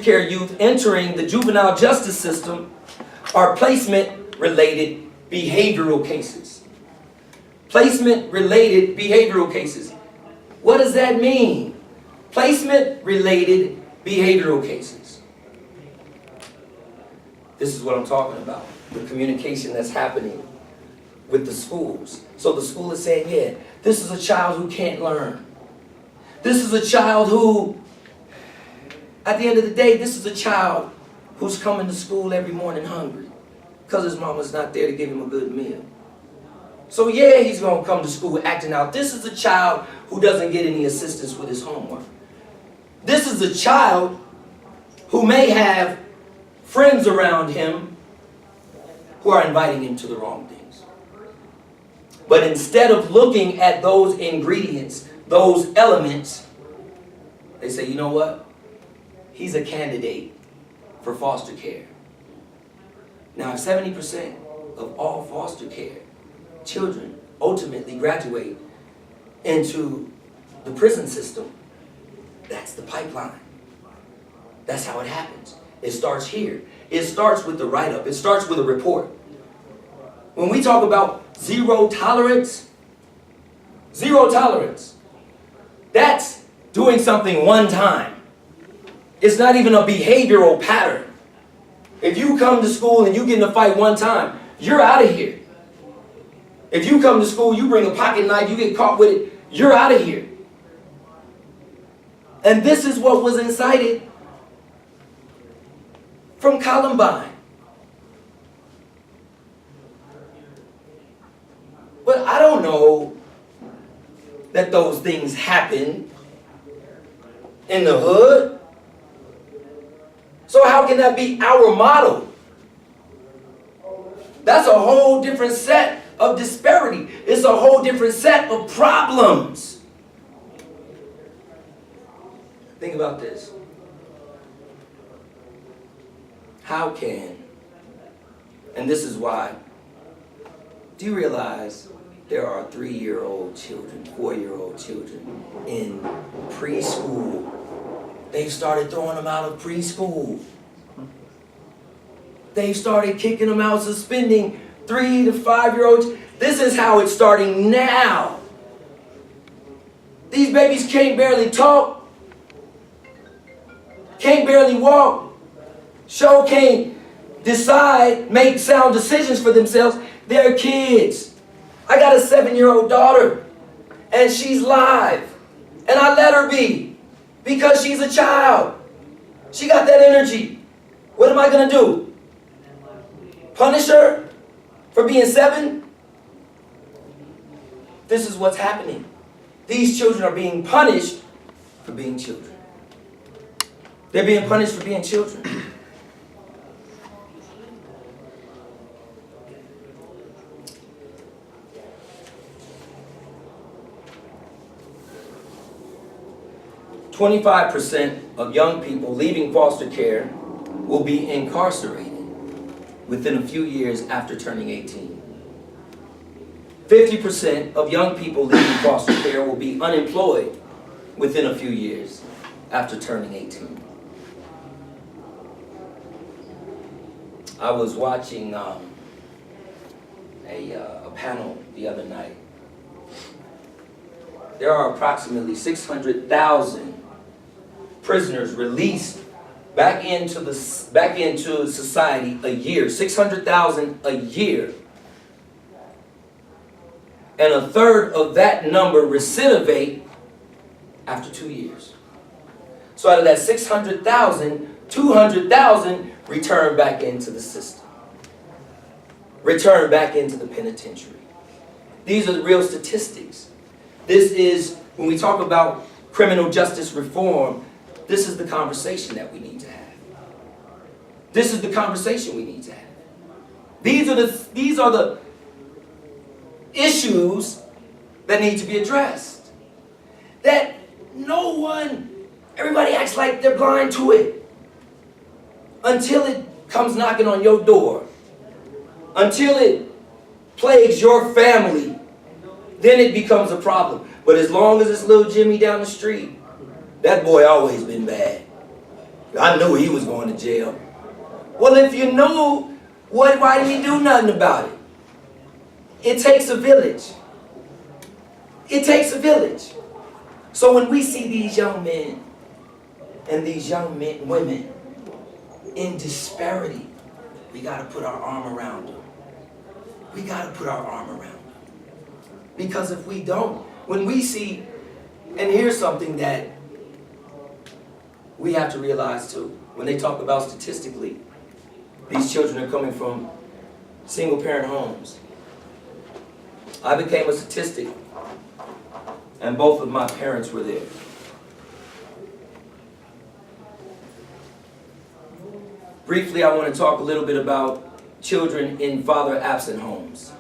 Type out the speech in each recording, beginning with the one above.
care youth entering the juvenile justice system are placement-related behavioral cases. Placement-related behavioral cases. What does that mean? Placement-related behavioral cases. This is what I'm talking about. The communication that's happening with the schools. So the school is saying, yeah, this is a child who can't learn. This is a child who, at the end of the day, this is a child who's coming to school every morning hungry because his mama's not there to give him a good meal. So yeah, he's going to come to school acting out. This is a child who doesn't get any assistance with his homework. This is a child who may have friends around him who are inviting him to the wrong things. But instead of looking at those ingredients, those elements, they say, you know what? He's a candidate for foster care. Now, if 70% of all foster care children ultimately graduate into the prison system, that's the pipeline. That's how it happens. It starts here. It starts with the write-up. It starts with a report. When we talk about zero tolerance, that's doing something one time. It's not even a behavioral pattern. If you come to school and you get in a fight one time, you're out of here. If you come to school, you bring a pocket knife, you get caught with it, you're out of here. And this is what was incited from Columbine. But I don't know that those things happen in the hood. So how can that be our model? That's a whole different set of disparity. It's a whole different set of problems. Think about this. How can, and this is why, do you realize there are 3-year-old children, 4-year-old children in preschool? They've started throwing them out of preschool. They've started kicking them out, suspending 3 to 5-year-olds. This is how it's starting now. These babies can't barely talk, can't barely walk, can't decide, make sound decisions for themselves. They're kids. I got a 7-year-old daughter, and she's live, and I let her be because she's a child. She got that energy. What am I going to do? Punish her for being 7? This is what's happening. These children are being punished for being children. They're being punished for being children. %25 of young people leaving foster care will be incarcerated within a few years after turning 18. 50% of young people leaving foster care will be unemployed within a few years after turning 18. I was watching a panel the other night. There are approximately 600,000 prisoners released back into society a year. 600,000 a year. And a third of that number recidivate after 2 years. So out of that 600,000, 200,000 return back into the system. Return back into the penitentiary. These are the real statistics. This is, when we talk about criminal justice reform, this is the conversation that we need to have. This is the conversation we need to have. These are the issues that need to be addressed. That everybody acts like they're blind to it. Until it comes knocking on your door. Until it plagues your family. Then it becomes a problem. But as long as it's little Jimmy down the street, that boy always been bad. I knew he was going to jail. Well, if you knew, why didn't he do nothing about it? It takes a village. It takes a village. So when we see these young men and these women in disparity, we got to put our arm around them. We got to put our arm around them. Because if we don't, when we see, and here's something that we have to realize too, when they talk about statistically, these children are coming from single parent homes. I became a statistic, and both of my parents were there. Briefly, I want to talk a little bit about children in father-absent homes.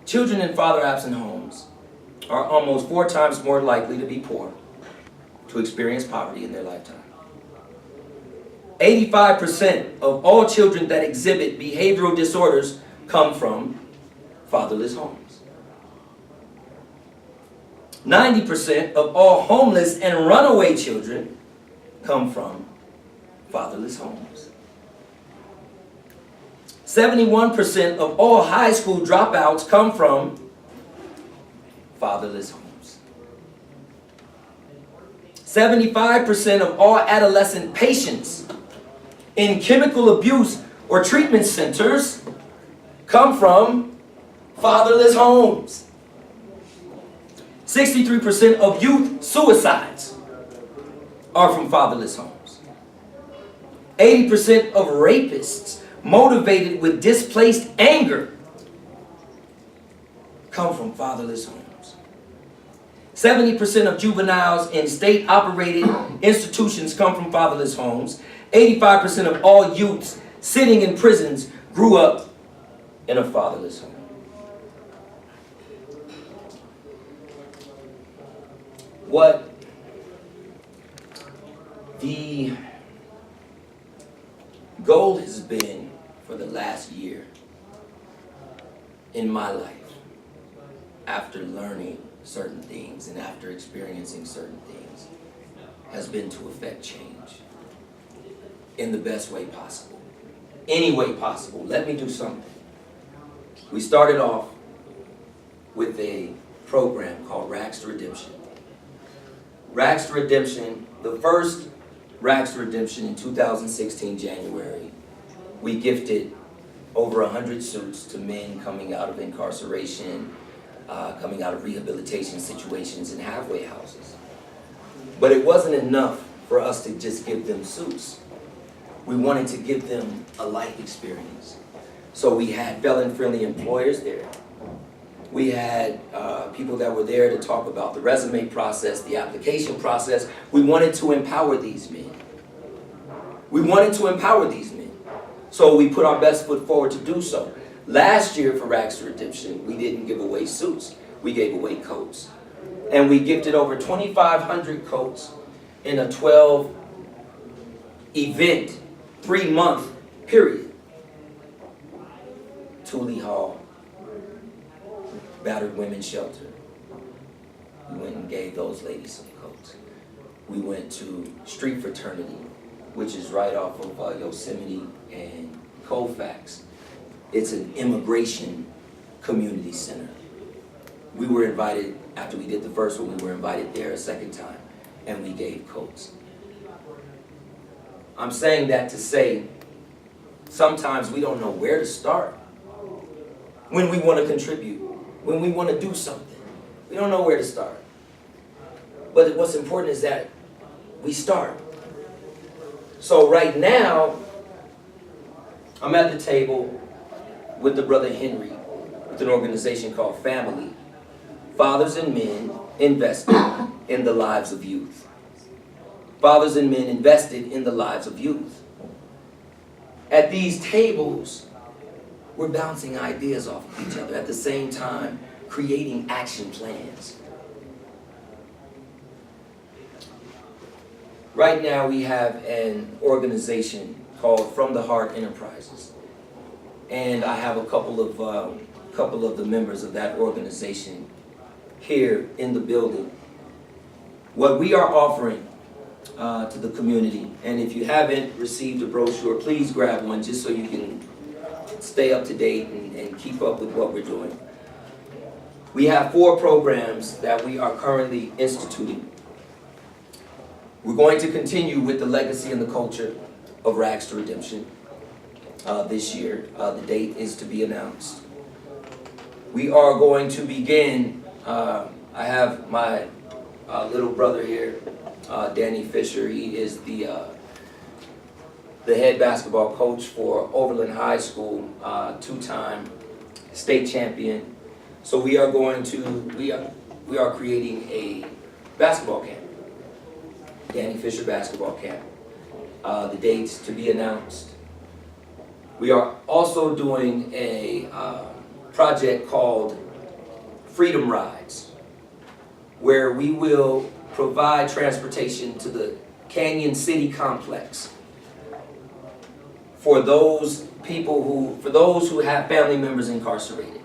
Children in father-absent homes are almost 4 times more likely to be poor, to experience poverty in their lifetime. 85% of all children that exhibit behavioral disorders come from fatherless homes. 90% of all homeless and runaway children come from fatherless homes. 71% of all high school dropouts come from fatherless homes. 75% of all adolescent patients in chemical abuse or treatment centers come from fatherless homes. 63% of youth suicides are from fatherless homes. 80% of rapists motivated with displaced anger come from fatherless homes. 70% of juveniles in state-operated institutions come from fatherless homes. 85% of all youths sitting in prisons grew up in a fatherless home. What the goal has been for the last year in my life, after learning certain things and after experiencing certain things, has been to effect change in the best way possible. Any way possible. Let me do something. We started off with a program called Rags to Redemption. Rags to Redemption, the first Rags to Redemption in 2016, January, we gifted over 100 suits to men coming out of incarceration, coming out of rehabilitation situations in halfway houses. But it wasn't enough for us to just give them suits. We wanted to give them a life experience. So we had felon-friendly employers there. We had people that were there to talk about the resume process, the application process. We wanted to empower these men. We wanted to empower these men. So we put our best foot forward to do so. Last year for Rags to Redemption, we didn't give away suits. We gave away coats. And we gifted over 2,500 coats in a 12-event, 3-month period. Thule Hall, Battered Women's Shelter. We went and gave those ladies some coats. We went to Street Fraternity, which is right off of Yosemite and Colfax. It's an immigration community center. We were invited, after we did the first one, we were invited there a second time, and we gave coats. I'm saying that to say, sometimes we don't know where to start when we want to contribute, when we want to do something. We don't know where to start. But what's important is that we start. So right now, I'm at the table with the brother Henry, with an organization called Family. Fathers and men invested in the lives of youth. Fathers and men invested in the lives of youth. At these tables, we're bouncing ideas off of each other, at the same time creating action plans. Right now we have an organization called From the Heart Enterprises. And I have a couple of the members of that organization here in the building. What we are offering to the community. And if you haven't received a brochure, please grab one just so you can stay up to date and keep up with what we're doing. We have 4 programs that we are currently instituting. We're going to continue with the legacy and the culture of Rags to Redemption this year. The date is to be announced. We are going to begin, I have my little brother here, Danny Fisher. He is the head basketball coach for Overland High School, 2-time state champion. So we are going to, we are creating a basketball camp, Danny Fisher basketball camp. The dates to be announced. We are also doing a project called Freedom Rides, where we will provide transportation to the Canyon City complex for those people for those who have family members incarcerated.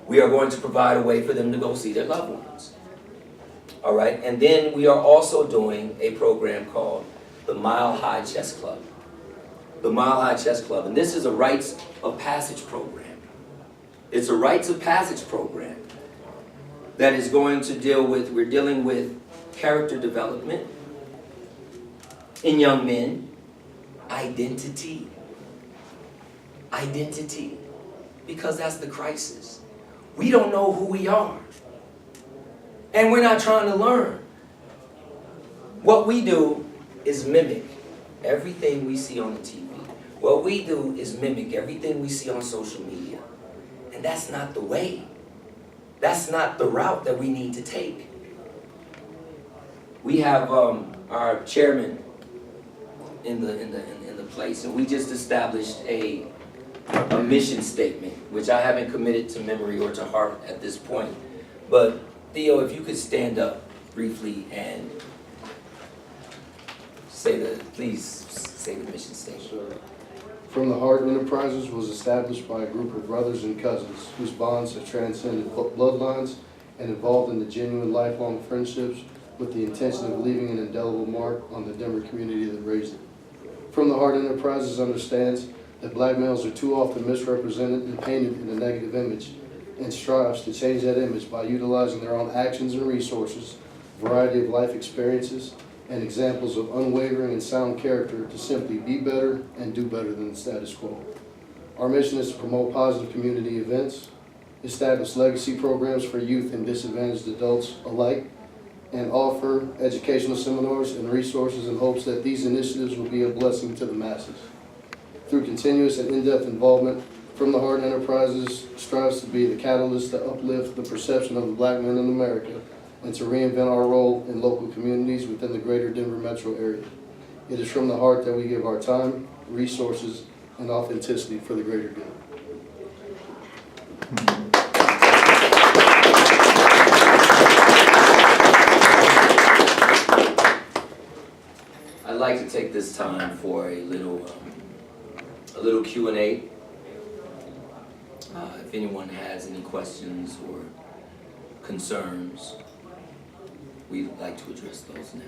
We are going to provide a way for them to go see their loved ones. All right, and then we are also doing a program called the Mile High Chess Club. The Mile High Chess Club, and this is a rites of passage program. It's a rites of passage program that is going to we're dealing with character development in young men, identity, because that's the crisis. We don't know who we are, and we're not trying to learn. What we do is mimic everything we see on the TV. What we do is mimic everything we see on social media, and that's not the way. That's not the route that we need to take. We have our chairman in the place, and we just established a mission statement, which I haven't committed to memory or to heart at this point. But Theo, if you could stand up briefly and please say the mission statement. Sure. From the Heart Enterprises was established by a group of brothers and cousins whose bonds have transcended bloodlines and evolved into genuine lifelong friendships with the intention of leaving an indelible mark on the Denver community that raised it. From the Heart Enterprises understands that black males are too often misrepresented and painted in a negative image, and strives to change that image by utilizing their own actions and resources, variety of life experiences, and examples of unwavering and sound character to simply be better and do better than the status quo. Our mission is to promote positive community events, establish legacy programs for youth and disadvantaged adults alike, and offer educational seminars and resources in hopes that these initiatives will be a blessing to the masses. Through continuous and in-depth involvement, From the Heart Enterprises strives to be the catalyst to uplift the perception of the black man in America and to reinvent our role in local communities within the greater Denver metro area. It is from the heart that we give our time, resources, and authenticity for the greater good. I'd like to take this time for a little Q&A. If anyone has any questions or concerns, we'd like to address those now.